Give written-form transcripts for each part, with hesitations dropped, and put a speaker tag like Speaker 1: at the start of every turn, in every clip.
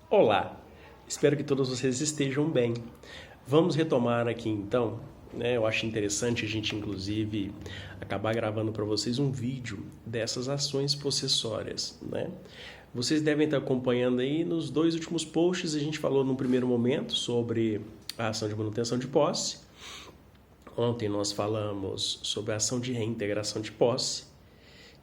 Speaker 1: Olá, espero que todos vocês estejam bem. Vamos retomar aqui então, né? Eu acho interessante a gente inclusive acabar gravando para vocês um vídeo dessas ações possessórias, né? Vocês devem estar acompanhando aí nos dois últimos posts, a gente falou no primeiro momento sobre a ação de manutenção de posse. Ontem nós falamos sobre a ação de reintegração de posse.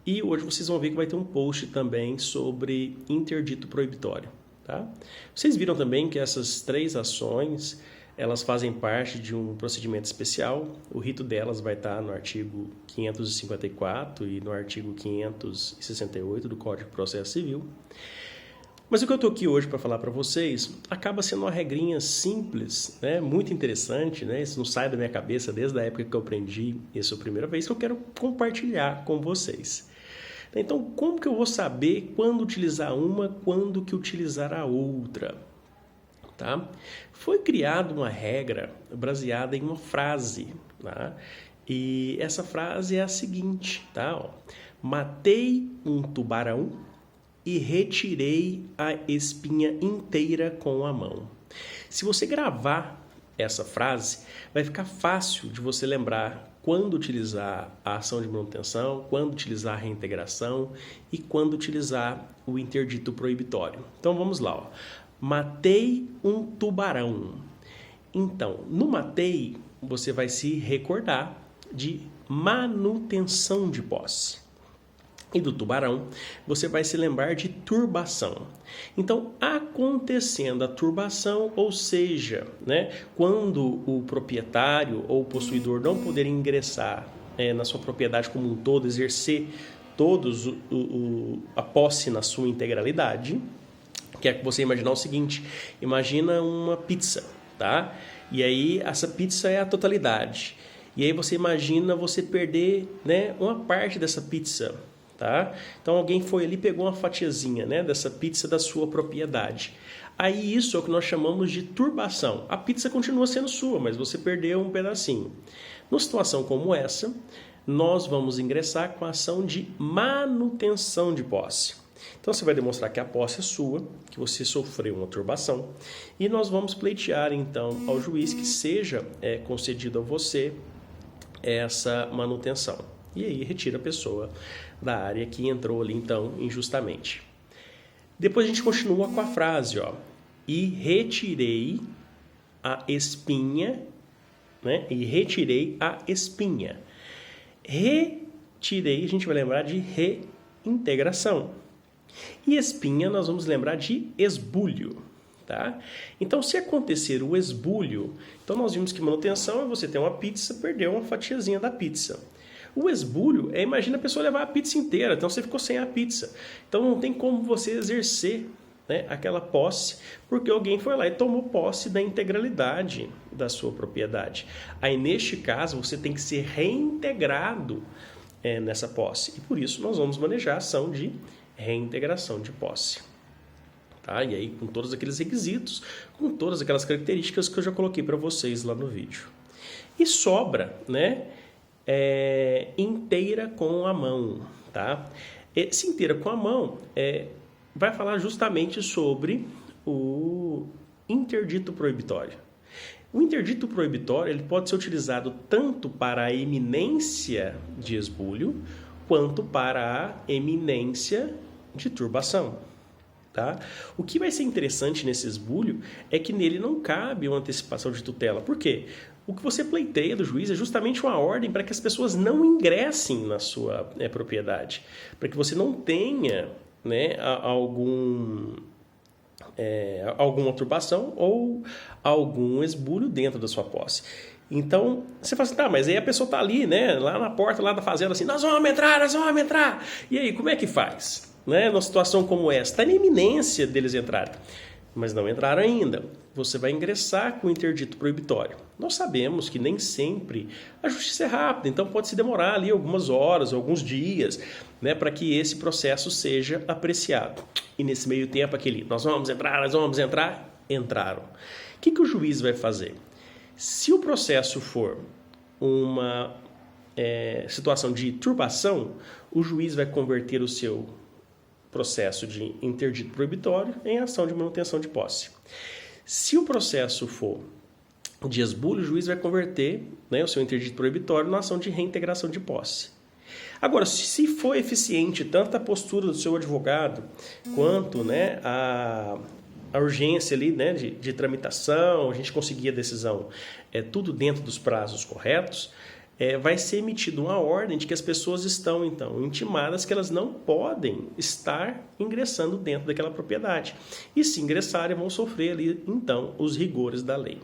Speaker 1: E hoje vocês vão ver que vai ter um post também sobre interdito proibitório. Tá? Vocês viram também que essas três ações, elas fazem parte de um procedimento especial. O rito delas vai estar no artigo 554 e no artigo 568 do Código de Processo Civil. Mas o que eu estou aqui hoje para falar para vocês acaba sendo uma regrinha simples, né? Muito interessante, né? Isso não sai da minha cabeça desde a época que eu aprendi isso a primeira vez, que eu quero compartilhar com vocês. Então, como que eu vou saber quando utilizar uma, quando que utilizar a outra? Tá? Foi criada uma regra baseada em uma frase, tá? E essa frase é a seguinte, tá? Ó, matei um tubarão e retirei a espinha inteira com a mão. Se você gravar essa frase, vai ficar fácil de você lembrar quando utilizar a ação de manutenção, quando utilizar a reintegração e quando utilizar o interdito proibitório. Então vamos lá. Ó. Matei um tubarão. Então, no matei, você vai se recordar de manutenção de posse. E do tubarão, você vai se lembrar de turbação. Então, acontecendo a turbação, ou seja, né, quando o proprietário ou o possuidor não poder ingressar na sua propriedade como um todo, exercer todos a posse na sua integralidade, que é que você imaginar o seguinte, imagina uma pizza, tá? E aí essa pizza é a totalidade. E aí você imagina você perder, né, uma parte dessa pizza. Tá? Então alguém foi ali e pegou uma fatiazinha, né, dessa pizza da sua propriedade. Aí isso é o que nós chamamos de turbação. A pizza continua sendo sua, mas você perdeu um pedacinho. Numa situação como essa, nós vamos ingressar com a ação de manutenção de posse. Então você vai demonstrar que a posse é sua, que você sofreu uma turbação, e nós vamos pleitear então ao juiz que seja concedido a você essa manutenção. E aí retira a pessoa da área que entrou ali, então, injustamente. Depois a gente continua com a frase, ó. E retirei a espinha, né? E retirei a espinha. Retirei, a gente vai lembrar de reintegração. E espinha nós vamos lembrar de esbulho. Tá? Então, se acontecer o esbulho, então nós vimos que manutenção é você ter uma pizza, perdeu uma fatiazinha da pizza. O esbulho imagina a pessoa levar a pizza inteira, então você ficou sem a pizza. Então não tem como você exercer, né, aquela posse, porque alguém foi lá e tomou posse da integralidade da sua propriedade. Aí neste caso você tem que ser reintegrado nessa posse. E por isso nós vamos manejar a ação de reintegração de posse. Tá? E aí com todos aqueles requisitos, com todas aquelas características que eu já coloquei para vocês lá no vídeo. E sobra, né? Inteira com a mão, tá? Esse inteira com a mão vai falar justamente sobre o interdito proibitório. O interdito proibitório ele pode ser utilizado tanto para a eminência de esbulho quanto para a eminência de turbação. Tá? O que vai ser interessante nesse esbulho é que nele não cabe uma antecipação de tutela. Por quê? O que você pleiteia do juiz é justamente uma ordem para que as pessoas não ingressem na sua propriedade, para que você não tenha, né, alguma turbação ou algum esbulho dentro da sua posse. Então, você fala assim, tá, mas aí a pessoa está ali, né, lá na porta lá da fazenda, assim, nós vamos entrar. E aí, como é que faz? Né, numa situação como essa, está na iminência deles entrarem. Mas não entraram ainda. Você vai ingressar com o interdito proibitório. Nós sabemos que nem sempre a justiça é rápida, então pode se demorar ali algumas horas, alguns dias, né, para que esse processo seja apreciado. E nesse meio tempo, nós vamos entrar, entraram. O que o juiz vai fazer? Se o processo for uma situação de turbação, o juiz vai converter o seu processo de interdito proibitório em ação de manutenção de posse. Se o processo for de esbulho, o juiz vai converter, né, o seu interdito proibitório na ação de reintegração de posse. Agora, se for eficiente tanto a postura do seu advogado quanto, né, a urgência ali, né, de tramitação, a gente conseguir a decisão tudo dentro dos prazos corretos, vai ser emitida uma ordem de que as pessoas estão, então, intimadas que elas não podem estar ingressando dentro daquela propriedade. E se ingressarem, vão sofrer ali, então, os rigores da lei.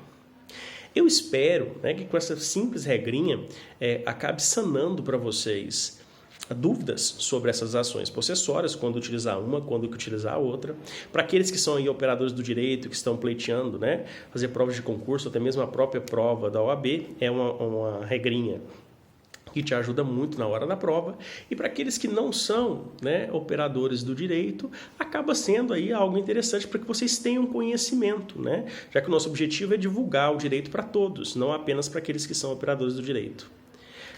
Speaker 1: Eu espero, né, que com essa simples regrinha acabe sanando para vocês dúvidas sobre essas ações possessórias, quando utilizar uma, quando utilizar a outra. Para aqueles que são aí operadores do direito, que estão pleiteando, né, fazer provas de concurso, até mesmo a própria prova da OAB, é uma regrinha que te ajuda muito na hora da prova. E para aqueles que não são, né, operadores do direito, acaba sendo aí algo interessante para que vocês tenham conhecimento, né, já que o nosso objetivo é divulgar o direito para todos, não apenas para aqueles que são operadores do direito.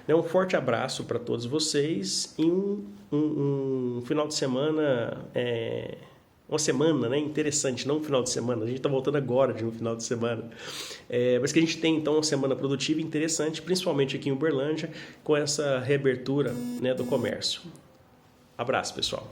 Speaker 1: Um forte abraço para todos vocês e um final de semana, uma semana, né, interessante, não um final de semana, a gente está voltando agora de um final de semana, mas que a gente tem então uma semana produtiva e interessante, principalmente aqui em Uberlândia, com essa reabertura, né, do comércio. Abraço, pessoal.